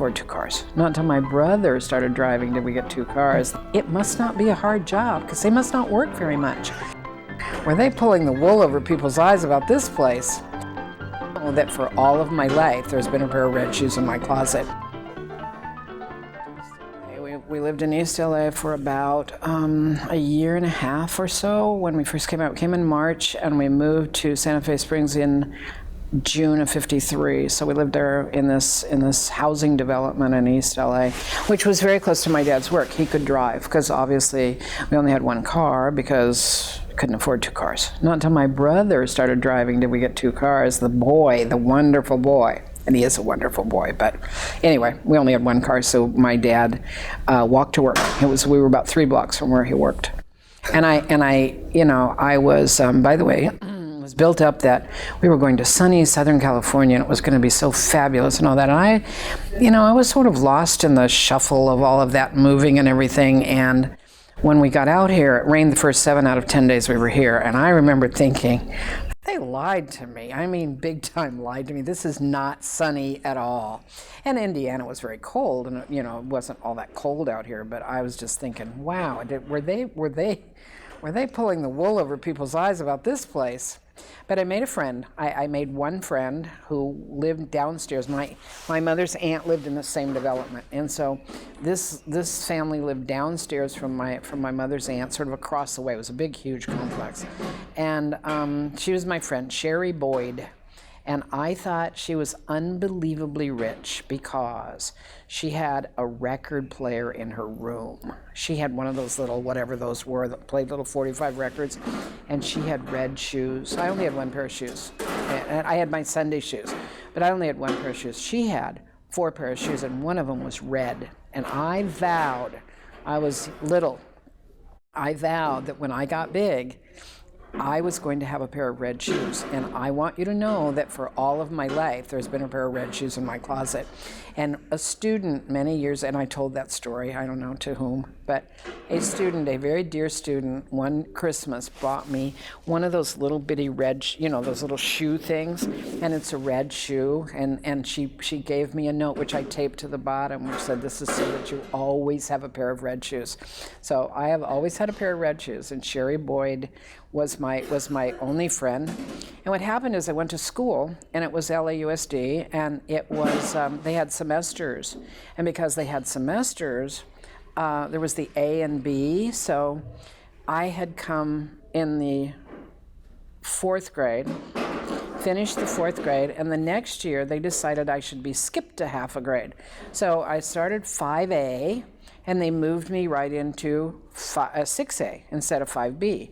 afford 2 cars. Not until my brother started driving did we get 2 cars. It must not be a hard job because they must not work very much. Were they pulling the wool over people's eyes about this place? Oh, that for all of my life there's been a pair of red shoes in my closet. We lived in UCLA for about a year and a half or so when we first came out. We came in March and we moved to Santa Fe Springs in June of '53. So we lived there in this housing development in East LA, which was very close to my dad's work. He could drive because obviously we only had 1 car because we couldn't afford 2 cars. Not until my brother started driving did we get 2 cars. The boy, the wonderful boy. And he is a wonderful boy, but anyway, we only had 1 car, so my dad walked to work. We were about 3 blocks from where he worked, and I was, by the way, it was built up that we were going to sunny Southern California, and it was going to be so fabulous and all that. And I was sort of lost in the shuffle of all of that moving and everything. And when we got out here, it rained the first 7 out of 10 days we were here, and I remember thinking, they lied to me. I mean, big time lied to me. This is not sunny at all. And Indiana was very cold, and it wasn't all that cold out here. But I was just thinking, wow, were they pulling the wool over people's eyes about this place? But I made a friend. I made 1 friend who lived downstairs. My mother's aunt lived in the same development, and so this family lived downstairs from my mother's aunt, sort of across the way. It was a big, huge complex, and she was my friend, Sherry Boyd. And I thought she was unbelievably rich because she had a record player in her room. She had one of those little, whatever those were, that played little 45 records, and she had red shoes. I only had 1 pair of shoes. And I had my Sunday shoes, but I only had 1 pair of shoes. She had 4 pairs of shoes, and one of them was red. And I vowed, I was little, I vowed that when I got big, I was going to have a pair of red shoes, and I want you to know that for all of my life, there's been a pair of red shoes in my closet. And a student many years, and I told that story, I don't know to whom, but a student, a very dear student, one Christmas bought me one of those little bitty red, those little shoe things, and it's a red shoe, and she gave me a note which I taped to the bottom, which said, this is so that you always have a pair of red shoes. So I have always had a pair of red shoes, and Sherry Boyd was my only friend. And what happened is I went to school, and it was LAUSD, and it was they had semesters, and because they had semesters, there was the A and B. So I had come in the 4th grade, finished the 4th grade, and the next year they decided I should be skipped a half a grade. So I started 5A, and they moved me right into 6A instead of 5B.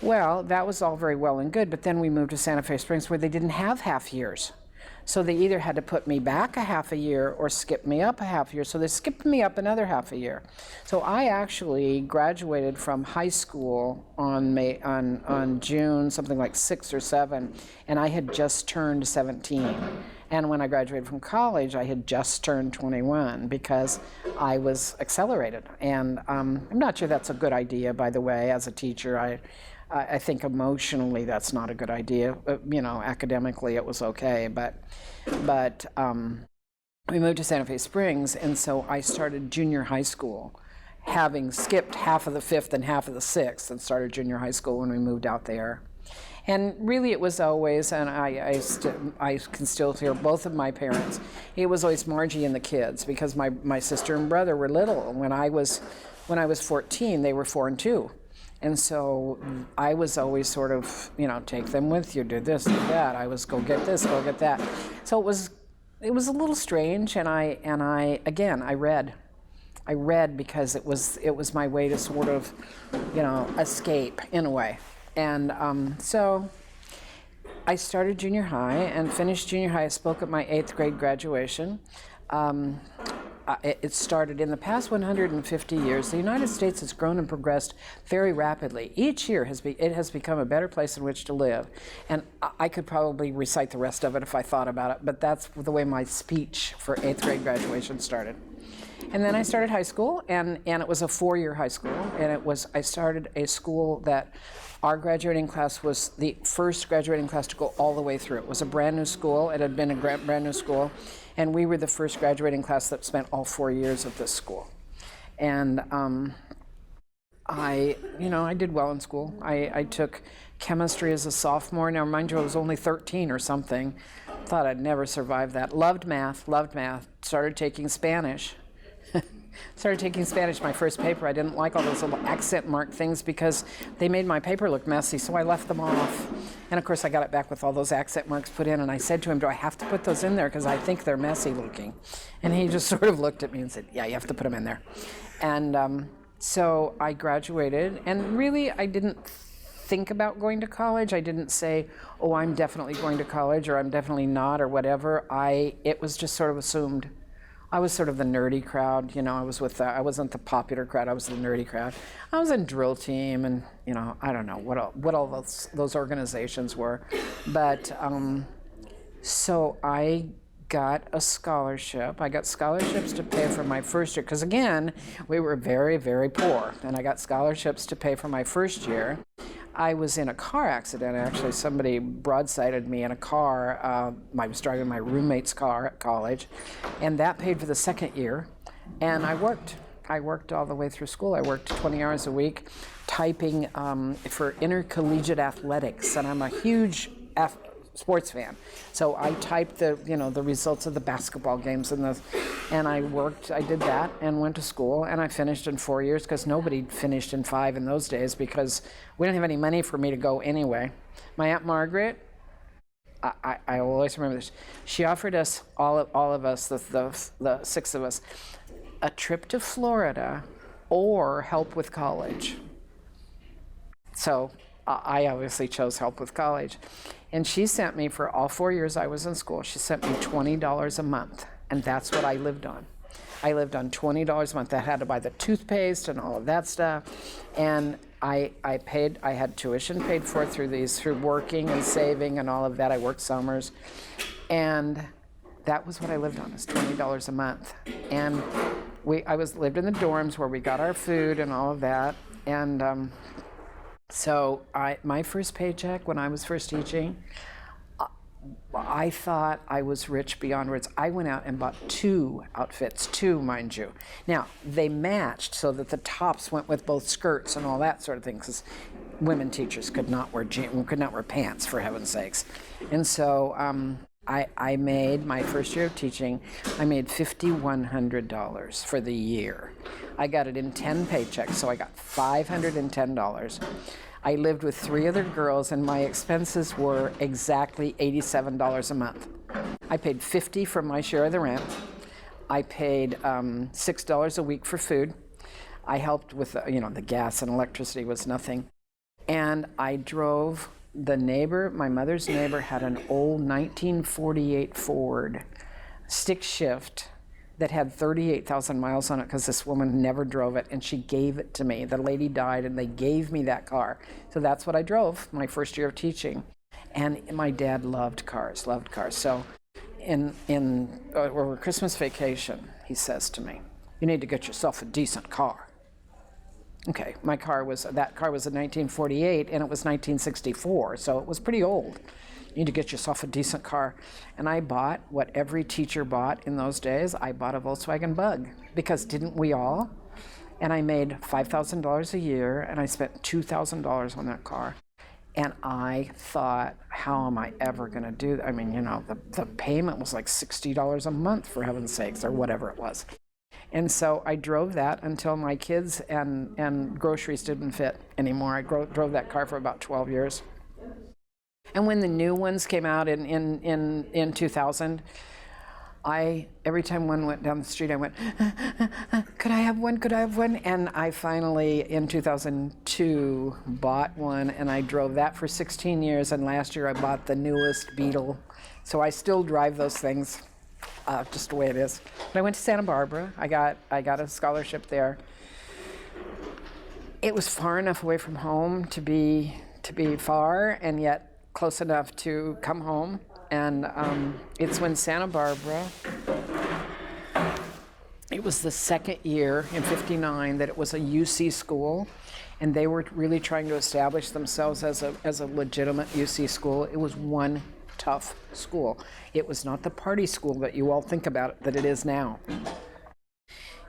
Well, that was all very well and good, but then we moved to Santa Fe Springs where they didn't have half years. So they either had to put me back a half a year or skip me up a half year. So they skipped me up another half a year. So I actually graduated from high school on June, something like 6 or 7, and I had just turned 17. And when I graduated from college, I had just turned 21 because I was accelerated. And I'm not sure that's a good idea, by the way, as a teacher. I think emotionally that's not a good idea. Academically it was okay, but we moved to Santa Fe Springs, and so I started junior high school, having skipped half of the 5th and half of the 6th, and started junior high school when we moved out there. And really it was always, and I can still hear both of my parents, it was always Margie and the kids, because my sister and brother were little. When I was 14, they were 4 and 2. And so I was always sort of, take them with you, do this, do that. I was go get this, go get that. So it was a little strange, and I read. I read because it was my way to sort of, escape in a way. And so I started junior high and finished junior high. I spoke at my 8th grade graduation. It started in the past 150 years. The United States has grown and progressed very rapidly. Each year it has become a better place in which to live. And I could probably recite the rest of it if I thought about it, but that's the way my speech for 8th grade graduation started. And then I started high school, and it was a 4-year high school, and I started a school that our graduating class was the first graduating class to go all the way through. It was a brand new school. It had been a brand new school. And we were the first graduating class that spent all 4 years at this school. And I did well in school. I took chemistry as a sophomore. Now, mind you, I was only 13 or something. Thought I'd never survive that. Loved math. Started taking Spanish. My first paper. I didn't like all those little accent mark things because they made my paper look messy, so I left them off. And of course, I got it back with all those accent marks put in, and I said to him, do I have to put those in there because I think they're messy looking? And he just sort of looked at me and said, yeah, you have to put them in there. And so I graduated, and really I didn't think about going to college. I didn't say, oh, I'm definitely going to college, or I'm definitely not, or whatever. It was just sort of assumed. I was sort of the nerdy crowd, I wasn't the popular crowd, I was the nerdy crowd. I was in drill team, and I don't know what all those organizations were. But so I got a scholarship. I got scholarships to pay for my first year, because again, we were very, very poor, and I got scholarships to pay for my first year. I was in a car accident, actually. Somebody broadsided me in a car. I was driving my roommate's car at college, and that paid for the second year. And I worked. I worked all the way through school. I worked 20 hours a week typing for intercollegiate athletics, and I'm a huge sports fan. So I typed the results of the basketball games and I worked. I did that and went to school, and I finished in 4 years, because nobody finished in 5 in those days because we didn't have any money for me to go anyway. My Aunt Margaret, I will always remember this. She offered us all of us, the 6 of us, a trip to Florida or help with college. So I obviously chose help with college. And she sent me, for all 4 years I was in school, she sent me $20 a month. And that's what I lived on. I lived on $20 a month. I had to buy the toothpaste and all of that stuff. And I had tuition paid for through working and saving and all of that. I worked summers. And that was what I lived on, is $20 a month. And I lived in the dorms where we got our food and all of that. And so my first paycheck when I was first teaching, I thought I was rich beyond words. I went out and bought 2 outfits, 2, mind you. Now, they matched so that the tops went with both skirts and all that sort of thing, because women teachers could not wear pants, for heaven's sakes. And so I made, my first year of teaching, I made $5,100 for the year. I got it in 10 paychecks, so I got $510. I lived with 3 other girls, and my expenses were exactly $87 a month. I paid $50 for my share of the rent. I paid $6 a week for food. I helped with, the gas and electricity was nothing. And I drove my mother's neighbor had an old 1948 Ford stick shift that had 38,000 miles on it, because this woman never drove it, and she gave it to me. The lady died, and they gave me that car. So that's what I drove my first year of teaching. And my dad loved cars. So over Christmas vacation, he says to me, you need to get yourself a decent car. Okay, that car was a 1948, and it was 1964, so it was pretty old. You need to get yourself a decent car. And I bought what every teacher bought in those days. I bought a Volkswagen Bug, because didn't we all? And I made $5,000 a year, and I spent $2,000 on that car. And I thought, how am I ever going to do that? I mean, the payment was like $60 a month, for heaven's sakes, or whatever it was. And so I drove that until my kids and groceries didn't fit anymore. I drove that car for about 12 years. And when the new ones came out in 2000, every time one went down the street, I went, could I have one? Could I have one? And I finally, in 2002, bought one, and I drove that for 16 years. And last year I bought the newest Beetle. So I still drive those things, just the way it is. But I went to Santa Barbara. I got a scholarship there. It was far enough away from home to be far, and yet close enough to come home. And it's when Santa Barbara, it was the second year in '59 that it was a UC school, and they were really trying to establish themselves as a legitimate UC school. It was one tough school. It was not the party school that you all think about it, that it is now.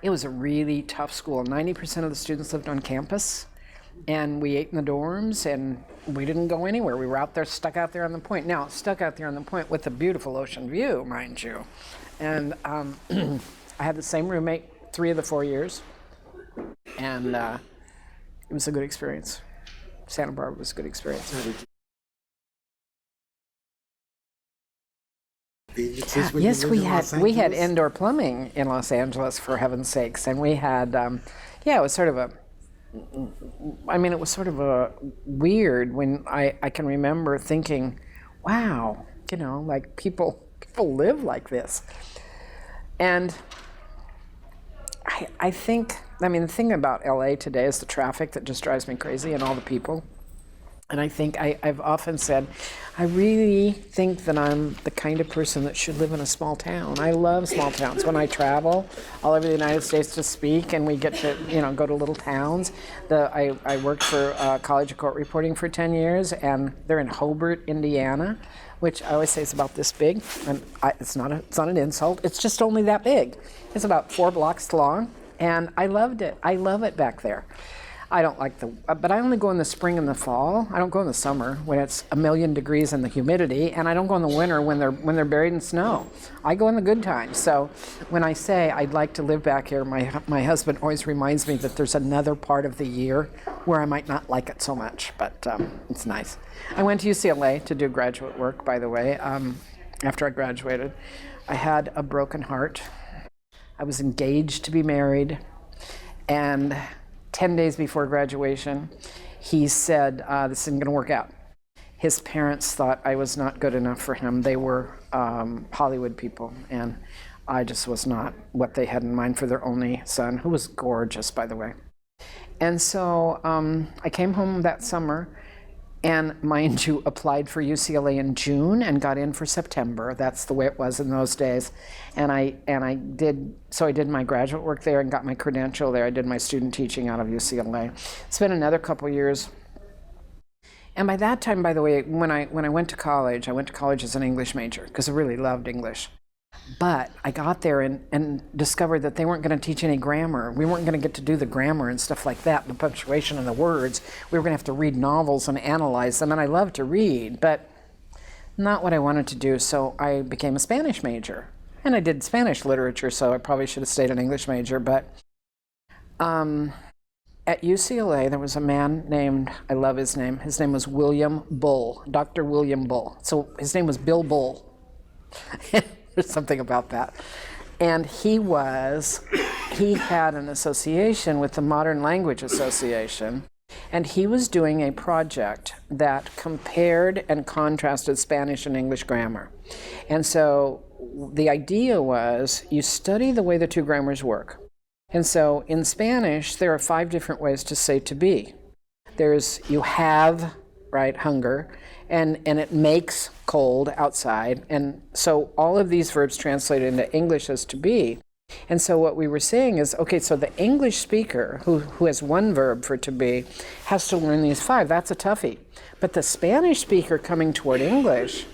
It was a really tough school. 90% of the students lived on campus, and we ate in the dorms, and we didn't go anywhere. We were out there, stuck out there on the point. Now, stuck out there on the point with a beautiful ocean view, mind you. And I had the same roommate 3 of the 4 years, and it was a good experience. Santa Barbara was a good experience. Yes, we had indoor plumbing in Los Angeles, for heaven's sakes, and we had it was sort of a weird when I can remember thinking, wow, like people live like this. And I think, the thing about LA today is the traffic that just drives me crazy, and all the people. And I think I've often said, I really think that I'm the kind of person that should live in a small town. I love small towns. When I travel all over the United States to speak, and we get to go to little towns. I worked for College of Court Reporting for 10 years, and they're in Hobart, Indiana, which I always say is about this big. And it's not an insult. It's just only that big. It's about 4 blocks long, and I loved it. I love it back there. I don't like but I only go in the spring and the fall. I don't go in the summer when it's 1,000,000 degrees and the humidity, and I don't go in the winter when they're buried in snow. I go in the good times. So when I say I'd like to live back here, my husband always reminds me that there's another part of the year where I might not like it so much, but it's nice. I went to UCLA to do graduate work, by the way. After I graduated, I had a broken heart. I was engaged to be married, and 10 days before graduation, he said, this isn't going to work out. His parents thought I was not good enough for him. They were Hollywood people, and I just was not what they had in mind for their only son, who was gorgeous, by the way. And so I came home that summer, and mind you, applied for UCLA in June and got in for September. That's the way it was in those days. And I did my graduate work there and got my credential there. I did my student teaching out of UCLA. Spent another couple years. And by that time, by the way, when I went to college as an English major because I really loved English. But I got there and discovered that they weren't going to teach any grammar. We weren't going to get to do the grammar and stuff like that, the punctuation and the words. We were going to have to read novels and analyze them, and I love to read, but not what I wanted to do, so I became a Spanish major. And I did Spanish literature, so I probably should have stayed an English major, but at UCLA, there was a man named, I love his name was William Bull, Dr. William Bull. So his name was Bill Bull. There's something about that. And he had an association with the Modern Language Association, and he was doing a project that compared and contrasted Spanish and English grammar. And so the idea was you study the way the two grammars work. And so in Spanish, there are 5 different ways to say to be. There's you have, right, hunger, and it makes cold outside. And so all of these verbs translate into English as to be. And so what we were saying is, okay, so the English speaker who has 1 verb for to be has to learn these 5. That's a toughie. But the Spanish speaker coming toward English,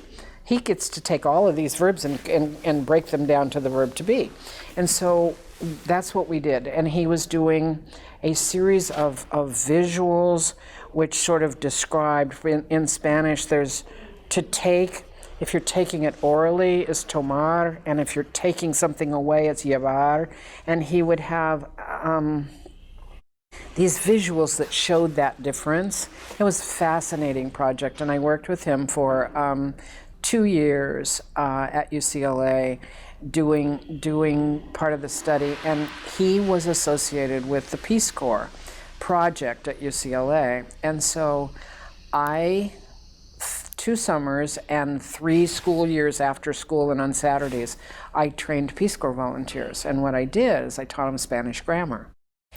he gets to take all of these verbs and break them down to the verb to be. And so that's what we did. And he was doing a series of visuals which sort of described, in Spanish, there's to take, if you're taking it orally, is tomar, and if you're taking something away, it's llevar. And he would have these visuals that showed that difference. It was a fascinating project, and I worked with him for 2 years at UCLA doing part of the study, and he was associated with the Peace Corps project at UCLA. And so 2 summers and 3 school years after school and on Saturdays, I trained Peace Corps volunteers. And what I did is I taught them Spanish grammar.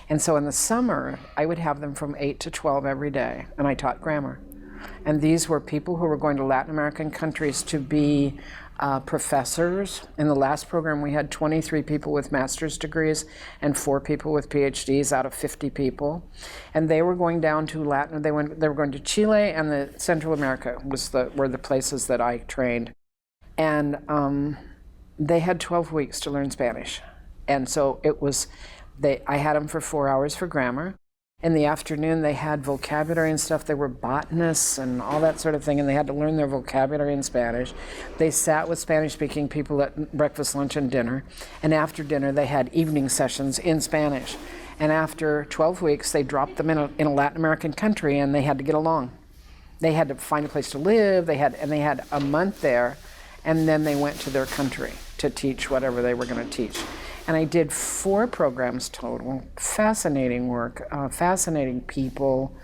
And so in the summer, I would have them from 8 to 12 every day, and I taught grammar. And these were people who were going to Latin American countries to be professors. In the last program, we had 23 people with master's degrees and 4 people with PhDs out of 50 people. And they were going down to Latin, they were going to Chile, and the Central America were the places that I trained. And they had 12 weeks to learn Spanish. And so I had them for 4 hours for grammar. In the afternoon, they had vocabulary and stuff. They were botanists and all that sort of thing, and they had to learn their vocabulary in Spanish. They sat with Spanish-speaking people at breakfast, lunch, and dinner. And after dinner, they had evening sessions in Spanish. And after 12 weeks, they dropped them in a Latin American country, and they had to get along. They had to find a place to live. They had a month there, and then they went to their country to teach whatever they were going to teach. And I did 4 programs total. Fascinating work, fascinating people.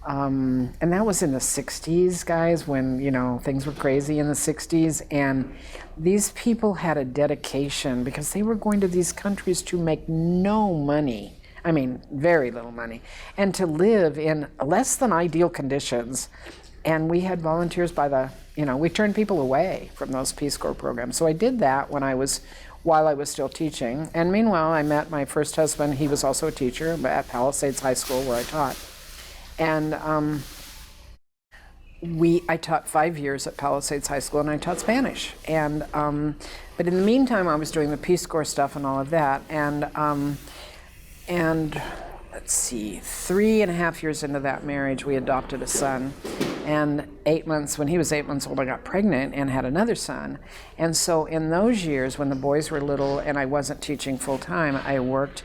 And that was in the 60s, guys, when, things were crazy in the 60s. And these people had a dedication because they were going to these countries to make no money. I mean, very little money. And to live in less than ideal conditions. And we had volunteers we turned people away from those Peace Corps programs. So I did that while I was still teaching. And meanwhile, I met my first husband. He was also a teacher at Palisades High School where I taught. And I taught 5 years at Palisades High School, and I taught Spanish. And but in the meantime, I was doing the Peace Corps stuff and all of that. And let's see, 3.5 years into that marriage, we adopted a son. And when he was 8 months old, I got pregnant and had another son. And so in those years, when the boys were little and I wasn't teaching full time, I worked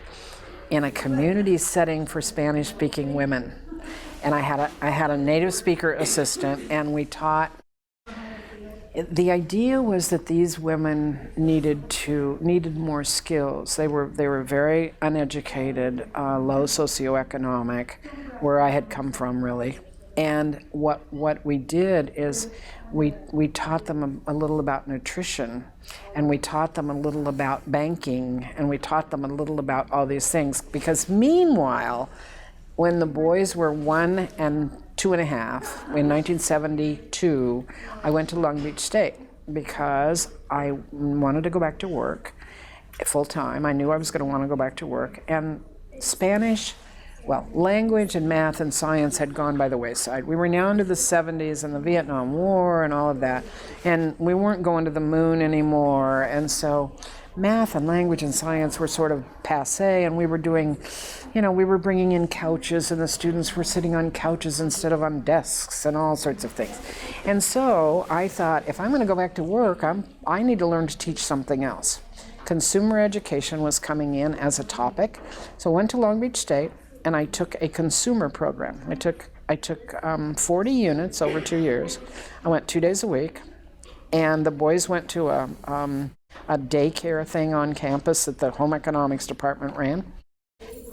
in a community setting for Spanish-speaking women. And I had a native speaker assistant, and we taught. The idea was that these women needed more skills. They were very uneducated, low socioeconomic, where I had come from, really. And what we did is we taught them a little about nutrition, and we taught them a little about banking, and we taught them a little about all these things. Because meanwhile, when the boys were 1 and 2.5, in 1972, I went to Long Beach State because I wanted to go back to work full time. I knew I was going to want to go back to work. And Spanish, language and math and science had gone by the wayside. We were now into the 70s and the Vietnam War and all of that, and we weren't going to the moon anymore. And so math and language and science were sort of passé, and we were doing, we were bringing in couches, and the students were sitting on couches instead of on desks and all sorts of things. And so I thought, if I'm going to go back to work, I need to learn to teach something else. Consumer education was coming in as a topic, so I went to Long Beach State, and I took a consumer program. I took 40 units over 2 years. I went 2 days a week, and the boys went to a daycare thing on campus that the home economics department ran.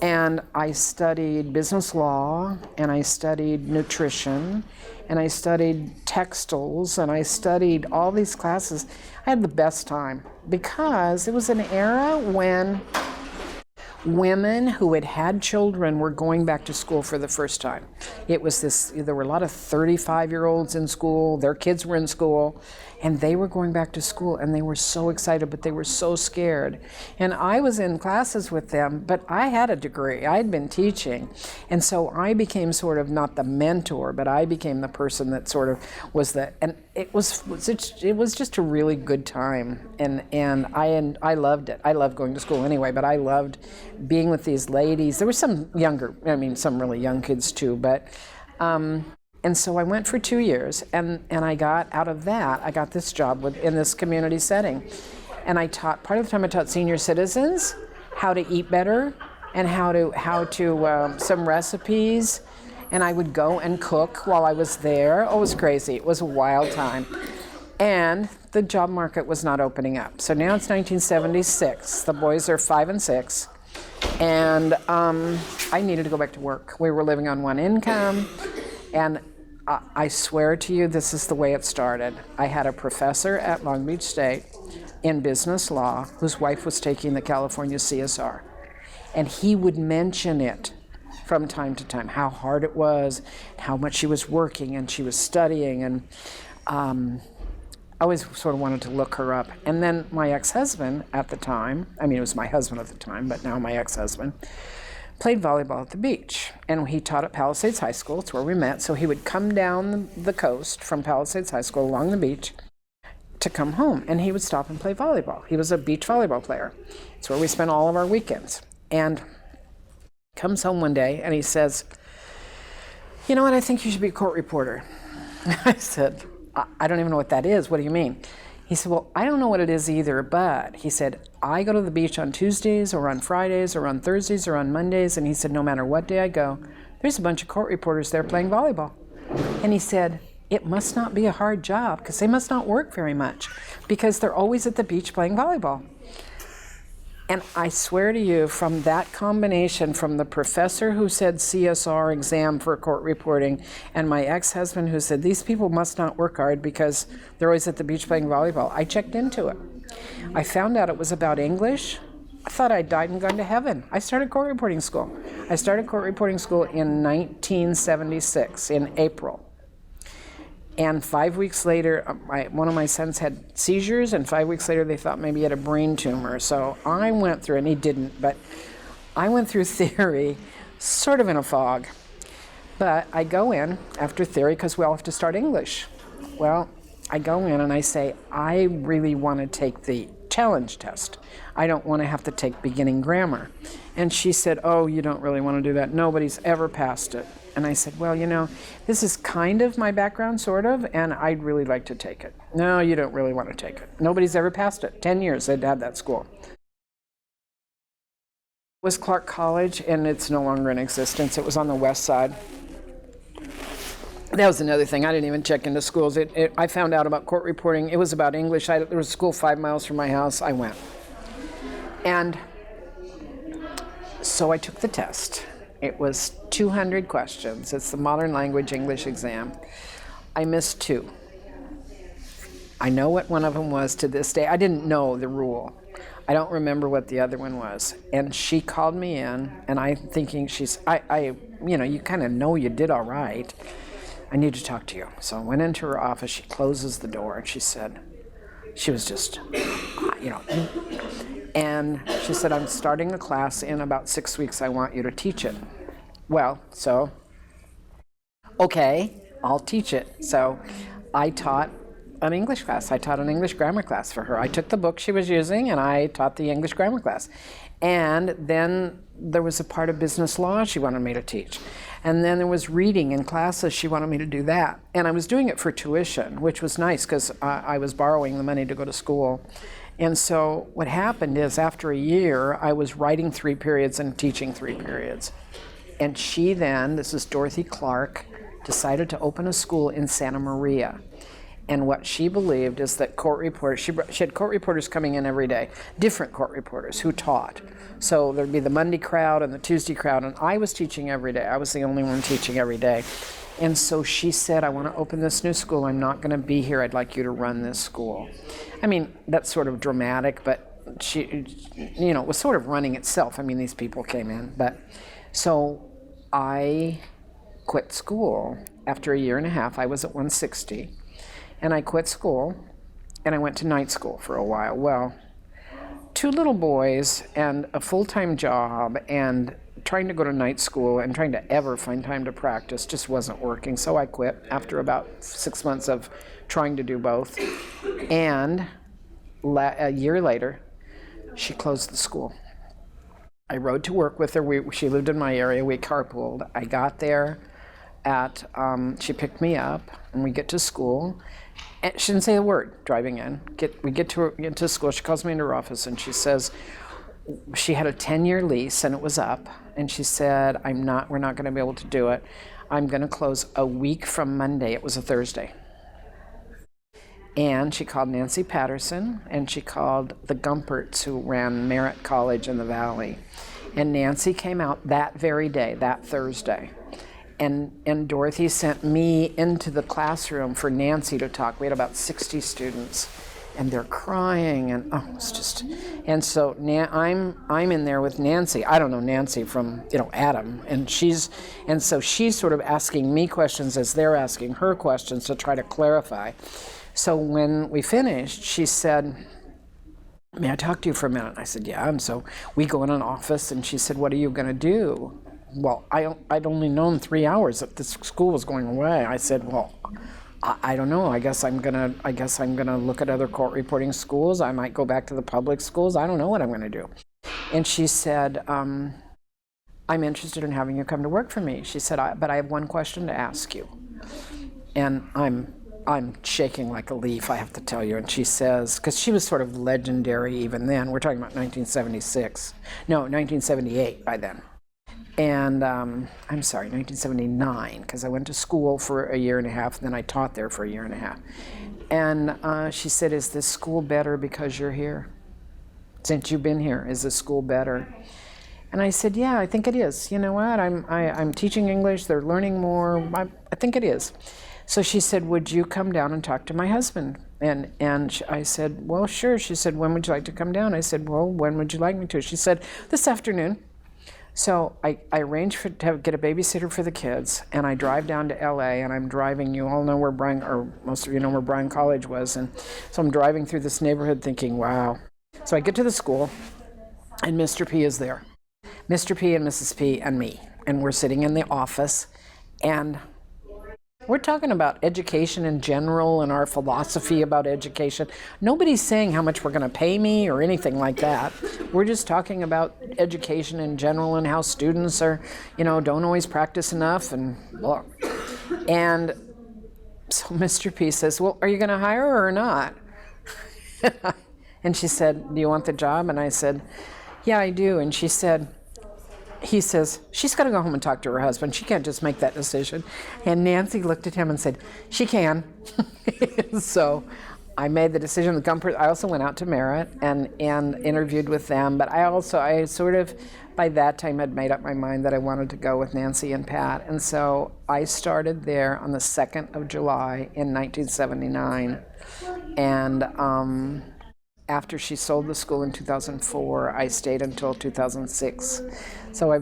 And I studied business law, and I studied nutrition, and I studied textiles, and I studied all these classes. I had the best time because it was an era when women who had had children were going back to school for the first time. There were a lot of 35-year-olds in school, their kids were in school, and they were going back to school, and they were so excited, but they were so scared. And I was in classes with them, but I had a degree. I had been teaching. And so I became sort of not the mentor, but I became the person that sort of was and it was just a really good time. And I loved it. I loved going to school anyway, but I loved being with these ladies. There were some some really young kids too, but and so I went for 2 years, and I got out of that, I got this job in this community setting. And part of the time I taught senior citizens how to eat better and how to some recipes. And I would go and cook while I was there. Oh, it was crazy. It was a wild time. And the job market was not opening up. So now it's 1976. The boys are 5 and 6. And I needed to go back to work. We were living on one income. And I swear to you, this is the way it started. I had a professor at Long Beach State in business law whose wife was taking the California CSR. And he would mention it from time to time, how hard it was, how much she was working and she was studying. And I always sort of wanted to look her up. And then my ex-husband at the time, I mean, it was my husband at the time, but now my ex-husband, played volleyball at the beach. And he taught at Palisades High School. It's where we met. So he would come down the coast from Palisades High School along the beach to come home. And he would stop and play volleyball. He was a beach volleyball player. It's where we spent all of our weekends. And comes home one day and he says, you know what, I think you should be a court reporter. I said, I don't even know what that is. What do you mean? He said, well, I don't know what it is either, but he said, I go to the beach on Tuesdays or on Fridays or on Thursdays or on Mondays. And he said, no matter what day I go, there's a bunch of court reporters there playing volleyball. And he said, it must not be a hard job because they must not work very much because they're always at the beach playing volleyball. And I swear to you, from that combination, from the professor who said CSR exam for court reporting, and my ex-husband who said these people must not work hard because they're always at the beach playing volleyball, I checked into it. I found out it was about English. I thought I'd died and gone to heaven. I started court reporting school. I started court reporting school in 1976, in April. And 5 weeks later, one of my sons had seizures, and 5 weeks later they thought maybe he had a brain tumor. So I went through, and he didn't, but I went through theory sort of in a fog. But I go in after theory because we all have to start English. Well, I go in and I say, I really want to take the challenge test. I don't want to have to take beginning grammar. And she said, oh, you don't really want to do that. Nobody's ever passed it. And I said, well, you know, this is kind of my background, sort of, and I'd really like to take it. No, you don't really want to take it. Nobody's ever passed it. 10 years they'd had that school. It was Clark College, and it's no longer in existence. It was on the west side. That was another thing. I didn't even check into schools. I found out about court reporting. It was about English. There was a school 5 miles from my house. I went. And so I took the test. It was 200 questions. It's the modern language English exam. I missed 2. I know what one of them was to this day. I didn't know the rule. I don't remember what the other one was. And she called me in, and I'm thinking you kind of know you did all right. I need to talk to you. So I went into her office. She closes the door, and she said, she was just, and she said, I'm starting a class in about 6 weeks. I want you to teach it. Well, so, okay, I'll teach it. So I taught an English class. I taught an English grammar class for her. I took the book she was using and I taught the English grammar class. And then there was a part of business law she wanted me to teach. And then there was reading in classes. She wanted me to do that. And I was doing it for tuition, which was nice because I was borrowing the money to go to school. And so what happened is after a year, I was writing 3 periods and teaching 3 periods. And she then, this is Dorothy Clark, decided to open a school in Santa Maria. And what she believed is that court reporters, she had court reporters coming in every day, different court reporters who taught. So there'd be the Monday crowd and the Tuesday crowd, and I was teaching every day. I was the only one teaching every day. And so she said, I want to open this new school. I'm not going to be here. I'd like you to run this school. I mean, that's sort of dramatic, but she, it was sort of running itself. I mean, these people came in. But so I quit school. After a year and a half, I was at 160. And I quit school, and I went to night school for a while. Well, 2 little boys and a full-time job and trying to go to night school and trying to ever find time to practice just wasn't working. So I quit after about 6 months of trying to do both. And a year later, she closed the school. I rode to work with her. She lived in my area. We carpooled. I got there she picked me up, and we get to school. And she didn't say a word driving in. We get to school. She calls me into her office, and she says she had a 10-year lease, and it was up. And she said, we're not going to be able to do it. I'm going to close a week from Monday. It was a Thursday. And she called Nancy Patterson, and she called the Gumperts, who ran Merritt College in the Valley. And Nancy came out that very day, that Thursday. And Dorothy sent me into the classroom for Nancy to talk. We had about 60 students, and they're crying, and it's just. And so I'm in there with Nancy. I don't know Nancy from Adam, and so she's sort of asking me questions as they're asking her questions to try to clarify. So when we finished, she said, may I talk to you for a minute? I said, yeah. And so we go in an office, and she said, what are you going to do? Well, I'd only known 3 hours that this school was going away. I said, well, I don't know. I guess I'm gonna look at other court reporting schools. I might go back to the public schools. I don't know what I'm gonna do. And she said, I'm interested in having you come to work for me. She said, but I have one question to ask you. And I'm shaking like a leaf, I have to tell you. And she says, because she was sort of legendary even then. We're talking about 1978 by then. And I'm sorry, 1979, because I went to school for a year and a half, and then I taught there for a year and a half. And she said, is this school better because you're here? Since you've been here, is this school better? And I said, yeah, I think it is. You know what, I'm teaching English, they're learning more, I think it is. So she said, would you come down and talk to my husband? And I said, well, sure. She said, when would you like to come down? I said, well, when would you like me to? She said, this afternoon. So I arranged to get a babysitter for the kids, and I drive down to LA, and I'm driving, you all know where Bryan, or most of you know where Bryan College was, and so I'm driving through this neighborhood thinking, wow. So I get to the school, and Mr. P is there. Mr. P and Mrs. P and me, and we're sitting in the office, and we're talking about education in general and our philosophy about education. Nobody's saying how much we're going to pay me or anything like that. We're just talking about education in general and how students are, don't always practice enough and blah. And so Mr. P says, well, are you going to hire her or not? And she said, do you want the job? And I said, yeah, I do. And he says, she's got to go home and talk to her husband. She can't just make that decision. And Nancy looked at him and said, she can. So I made the decision. I also went out to Merritt and interviewed with them. But I sort of, by that time, had made up my mind that I wanted to go with Nancy and Pat. And so I started there on the 2nd of July in 1979. And after she sold the school in 2004, I stayed until 2006. So I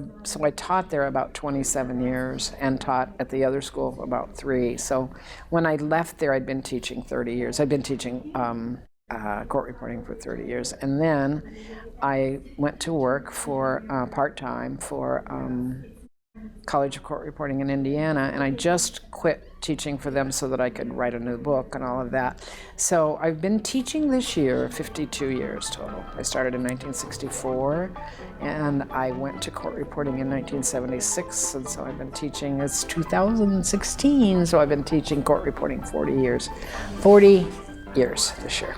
taught there about 27 years and taught at the other school about 3. So when I left there, I'd been teaching 30 years. I'd been teaching court reporting for 30 years. And then I went to work for part-time for College of Court Reporting in Indiana, and I just quit teaching for them so that I could write a new book and all of that. So I've been teaching this year 52 years total. I started in 1964, and I went to court reporting in 1976, and so I've been teaching, it's 2016, so I've been teaching court reporting 40 years. 40 years this year.